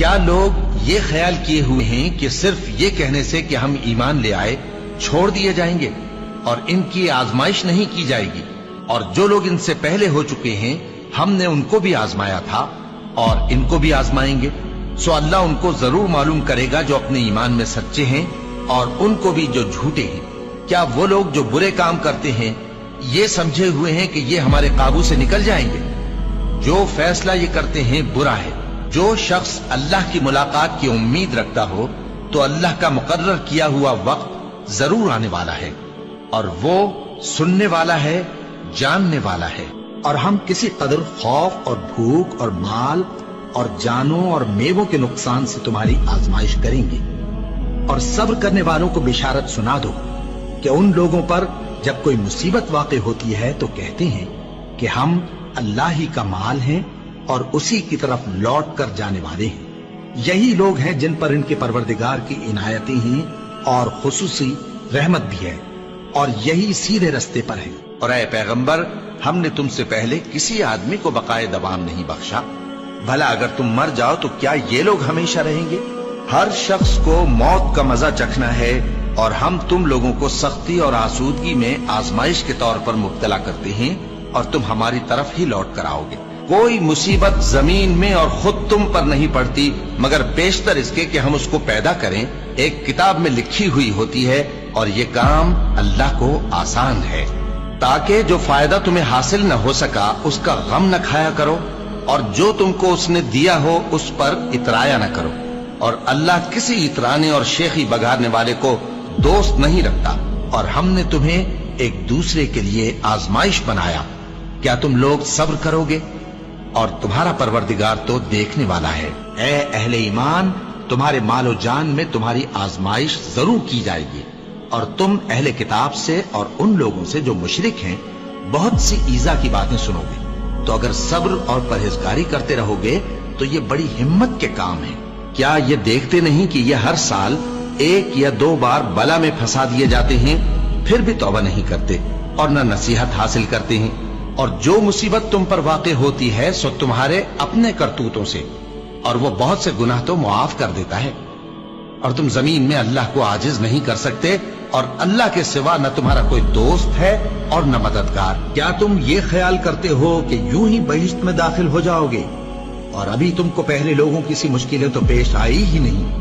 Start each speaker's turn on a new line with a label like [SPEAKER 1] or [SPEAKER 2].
[SPEAKER 1] کیا لوگ یہ خیال کیے ہوئے ہیں کہ صرف یہ کہنے سے کہ ہم ایمان لے آئے چھوڑ دیے جائیں گے اور ان کی آزمائش نہیں کی جائے گی؟ اور جو لوگ ان سے پہلے ہو چکے ہیں ہم نے ان کو بھی آزمایا تھا اور ان کو بھی آزمائیں گے، سو اللہ ان کو ضرور معلوم کرے گا جو اپنے ایمان میں سچے ہیں اور ان کو بھی جو جھوٹے ہیں۔ کیا وہ لوگ جو برے کام کرتے ہیں یہ سمجھے ہوئے ہیں کہ یہ ہمارے قابو سے نکل جائیں گے؟ جو فیصلہ یہ کرتے ہیں برا ہے۔ جو شخص اللہ کی ملاقات کی امید رکھتا ہو تو اللہ کا مقرر کیا ہوا وقت ضرور آنے والا ہے، اور وہ سننے والا ہے، جاننے والا ہے۔
[SPEAKER 2] اور ہم کسی قدر خوف اور بھوک اور مال اور جانوں اور میووں کے نقصان سے تمہاری آزمائش کریں گے، اور صبر کرنے والوں کو بشارت سنا دو کہ ان لوگوں پر جب کوئی مصیبت واقع ہوتی ہے تو کہتے ہیں کہ ہم اللہ ہی کا مال ہیں اور اسی کی طرف لوٹ کر جانے والے ہیں۔ یہی لوگ ہیں جن پر ان کے پروردگار کی عنایتیں ہیں اور خصوصی رحمت بھی ہے، اور یہی سیدھے رستے پر ہیں۔
[SPEAKER 1] اور اے پیغمبر، ہم نے تم سے پہلے کسی آدمی کو بقائے دوام نہیں بخشا، بھلا اگر تم مر جاؤ تو کیا یہ لوگ ہمیشہ رہیں گے؟ ہر شخص کو موت کا مزہ چکھنا ہے، اور ہم تم لوگوں کو سختی اور آسودگی میں آزمائش کے طور پر مبتلا کرتے ہیں، اور تم ہماری طرف ہی لوٹ کر آؤ گے۔ کوئی مصیبت زمین میں اور خود تم پر نہیں پڑتی مگر بیشتر اس کے کہ ہم اس کو پیدا کریں ایک کتاب میں لکھی ہوئی ہوتی ہے، اور یہ کام اللہ کو آسان ہے، تاکہ جو فائدہ تمہیں حاصل نہ ہو سکا اس کا غم نہ کھایا کرو، اور جو تم کو اس نے دیا ہو اس پر اترایا نہ کرو۔ اور اللہ کسی اترانے اور شیخی بگاڑنے والے کو دوست نہیں رکھتا، اور ہم نے تمہیں ایک دوسرے کے لیے آزمائش بنایا۔ کیا تم لوگ صبر کرو گے؟ اور تمہارا پروردگار تو دیکھنے والا ہے۔
[SPEAKER 2] اے اہل ایمان، تمہارے مال و جان میں تمہاری آزمائش ضرور کی جائے گی، اور تم اہل کتاب سے اور ان لوگوں سے جو مشرک ہیں بہت سی ایذا کی باتیں سنو گے، تو اگر صبر اور پرہیزگاری کرتے رہو گے تو یہ بڑی ہمت کے کام ہے۔ کیا یہ دیکھتے نہیں کہ یہ ہر سال 1 یا 2 بار بلا میں پھنسا دیے جاتے ہیں، پھر بھی توبہ نہیں کرتے اور نہ نصیحت حاصل کرتے ہیں؟ اور جو مصیبت تم پر واقع ہوتی ہے سو تمہارے اپنے کرتوتوں سے، اور وہ بہت سے گناہ تو معاف کر دیتا ہے۔ اور تم زمین میں اللہ کو عاجز نہیں کر سکتے، اور اللہ کے سوا نہ تمہارا کوئی دوست ہے اور نہ مددگار۔ کیا تم یہ خیال کرتے ہو کہ یوں ہی بہشت میں داخل ہو جاؤ گے، اور ابھی تم کو پہلے لوگوں کی سی مشکلیں تو پیش آئی ہی نہیں؟